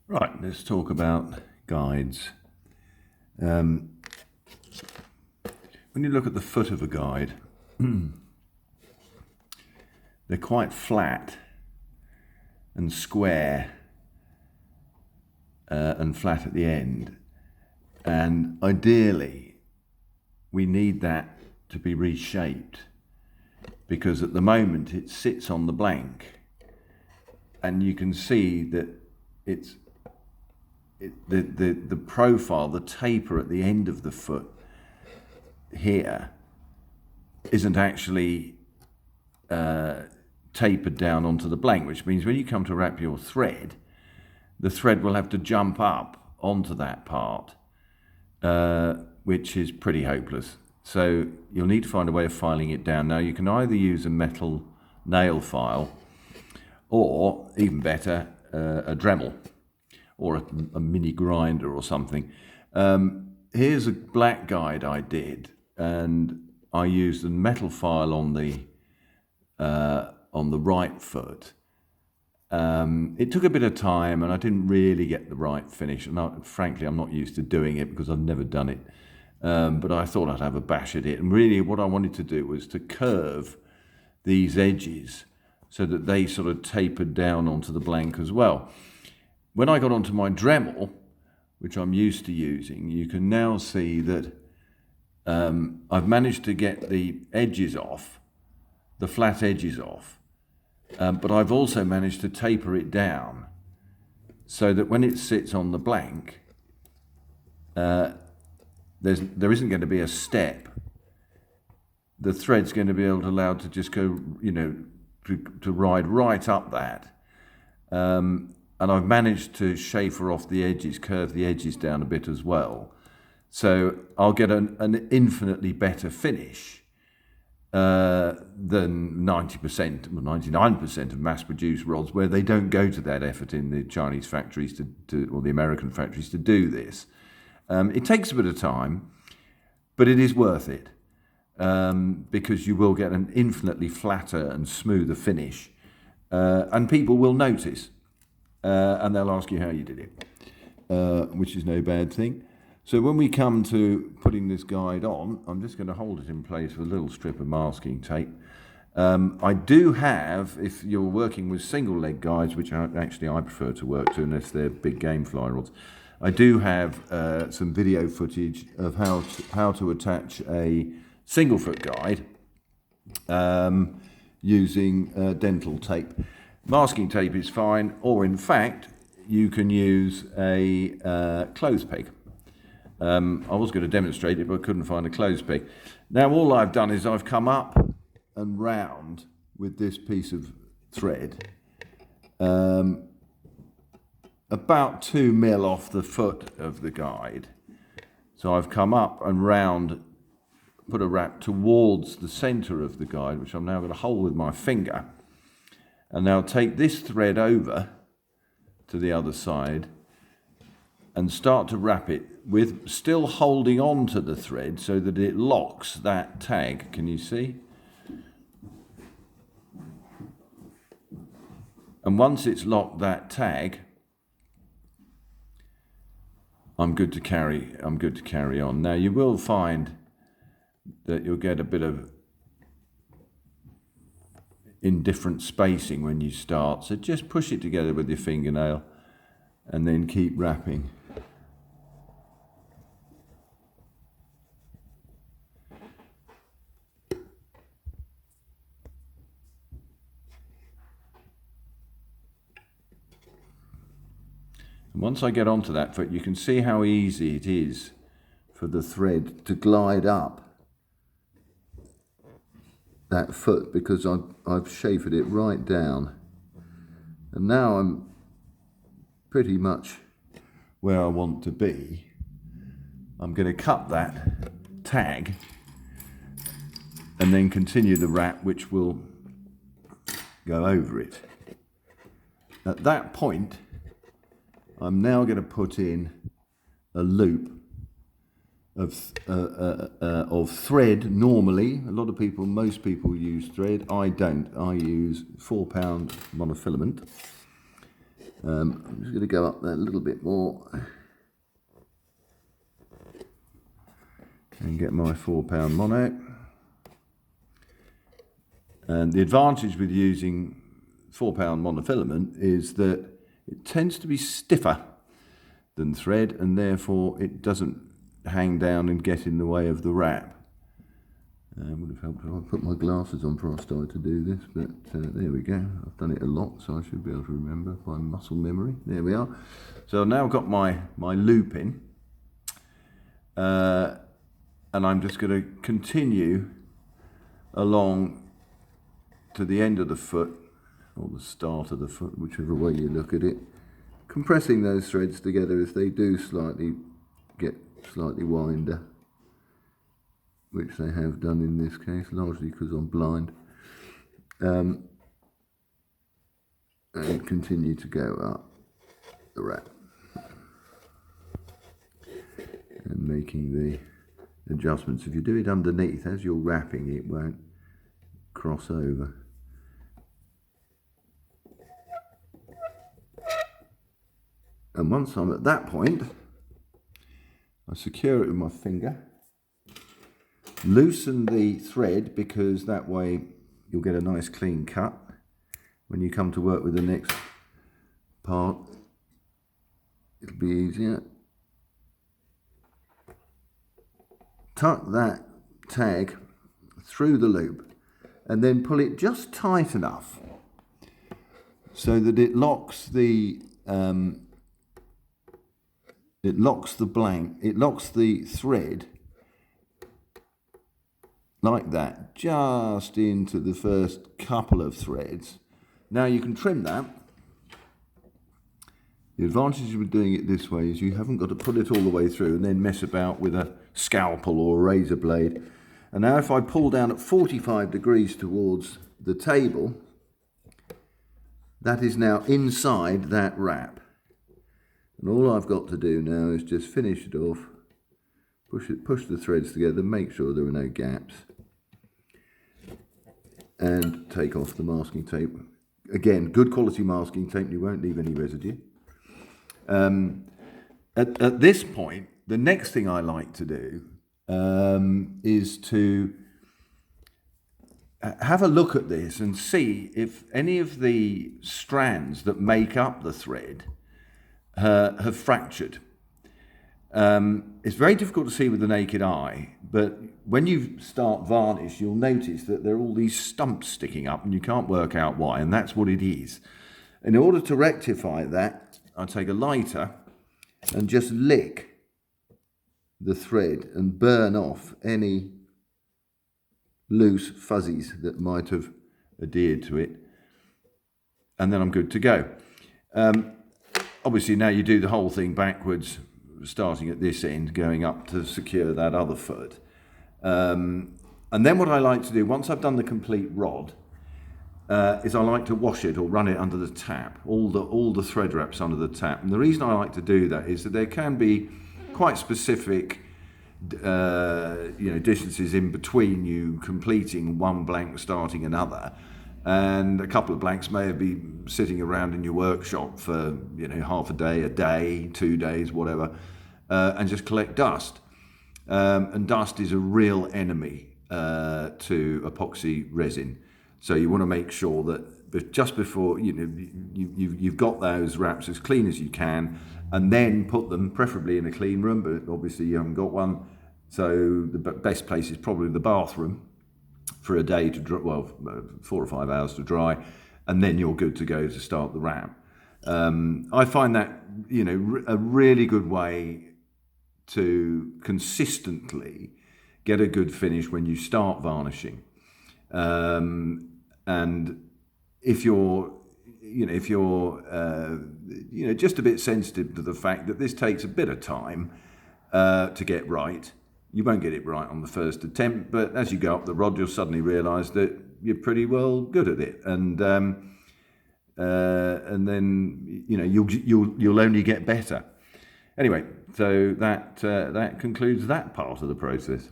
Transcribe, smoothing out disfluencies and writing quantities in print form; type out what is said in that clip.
Right, let's talk about guides. When you look at the foot of a guide, they're quite flat and square and flat at the end. And ideally, we need that to be reshaped because at the moment it sits on the blank and you can see that the profile, the taper at the end of the foot here isn't actually tapered down onto the blank, which means when you come to wrap your thread, the thread will have to jump up onto that part, which is pretty hopeless. So you'll need to find a way of filing it down. Now you can either use a metal nail file or, even better, a Dremel or a mini grinder or something. Here's a black guide I did, and I used a metal file on the right foot. It took a bit of time, and I didn't really get the right finish. And frankly, I'm not used to doing it because I've never done it. But I thought I'd have a bash at it. And really, what I wanted to do was to curve these edges so that they sort of tapered down onto the blank as well. When I got onto my Dremel, which I'm used to using, you can now see that I've managed to get the edges off, the flat edges off, but I've also managed to taper it down so that when it sits on the blank, there isn't going to be a step. The thread's going to be allowed to just go, to ride right up that. And I've managed to chamfer off the edges, curve the edges down a bit as well. So I'll get an infinitely better finish than 90%, or 99% of mass-produced rods, where they don't go to that effort in the Chinese factories or the American factories to do this. It takes a bit of time, but it is worth it because you will get an infinitely flatter and smoother finish, and people will notice. And they'll ask you how you did it, which is no bad thing. So when we come to putting this guide on, I'm just going to hold it in place with a little strip of masking tape. I do have, if you're working with single leg guides, which I prefer to work to unless they're big game fly rods, I do have some video footage of how to attach a single foot guide using dental tape. Masking tape is fine, or in fact, you can use a clothes peg. I was going to demonstrate it, but I couldn't find a clothes peg. Now, all I've done is I've come up and round with this piece of thread, about 2 mil off the foot of the guide. So I've come up and round, put a wrap towards the center of the guide, which I'm now going to hold with my finger. And now take this thread over to the other side and start to wrap it with still holding on to the thread so that it locks that tag. Can you see? And once it's locked that tag, I'm good to carry on. Now you will find that you'll get a bit of indifferent spacing when you start, so just push it together with your fingernail and then keep wrapping. And once I get onto that foot, you can see how easy it is for the thread to glide up that foot because I've chamfered it right down, and now I'm pretty much where I want to be. I'm going to cut that tag and then continue the wrap, which will go over it. At that point, I'm now going to put in a loop of thread. Normally, most people use thread. I don't. I use 4-pound monofilament. I'm just going to go up there a little bit more and get my 4-pound mono. And the advantage with using 4-pound monofilament is that it tends to be stiffer than thread, and therefore it doesn't hang down and get in the way of the wrap. Would have helped if I put my glasses on before I started to do this, but there we go. I've done it a lot, so I should be able to remember by muscle memory. There we are. So now I've got my loop in, and I'm just going to continue along to the end of the foot, or the start of the foot, whichever way you look at it, compressing those threads together as they do get slightly wider, which they have done in this case, largely because I'm blind, and continue to go up the wrap and making the adjustments. If you do it underneath, as you're wrapping, it won't cross over. And once I'm at that point, I secure it with my finger, loosen the thread, because that way you'll get a nice clean cut when you come to work with the next part. It'll be easier. Tuck that tag through the loop and then pull it just tight enough so that it locks the thread like that, just into the first couple of threads. Now you can trim that. The advantage of doing it this way is you haven't got to put it all the way through and then mess about with a scalpel or a razor blade. And now if I pull down at 45 degrees towards the table, that is now inside that wrap. And all I've got to do now is just finish it off, push the threads together, make sure there are no gaps, and take off the masking tape. Again, good quality masking tape, you won't leave any residue. At this point, the next thing I like to do is to have a look at this and see if any of the strands that make up the thread have fractured. It's very difficult to see with the naked eye, but when you start varnish, you'll notice that there are all these stumps sticking up and you can't work out why, and that's what it is. In order to rectify that, I take a lighter and just lick the thread and burn off any loose fuzzies that might have adhered to it, and then I'm good to go. Obviously now you do the whole thing backwards, starting at this end, going up to secure that other foot. And then what I like to do, once I've done the complete rod, is I like to wash it or run it under the tap, all the thread wraps under the tap. And the reason I like to do that is that there can be quite specific distances in between you completing one blank, starting another. And a couple of blanks may be sitting around in your workshop for half a day, 2 days, whatever, and just collect dust. And dust is a real enemy to epoxy resin. So you want to make sure that just before you've got those wraps as clean as you can, and then put them preferably in a clean room. But obviously you haven't got one, so the best place is probably the bathroom for a day to dry, 4 or 5 hours to dry, and then you're good to go to start the wrap. I find that a really good way to consistently get a good finish when you start varnishing. And if you're just a bit sensitive to the fact that this takes a bit of time to get right, you won't get it right on the first attempt, but as you go up the rod, you'll suddenly realise that you're pretty well good at it, and then you'll only get better. Anyway, so that concludes that part of the process.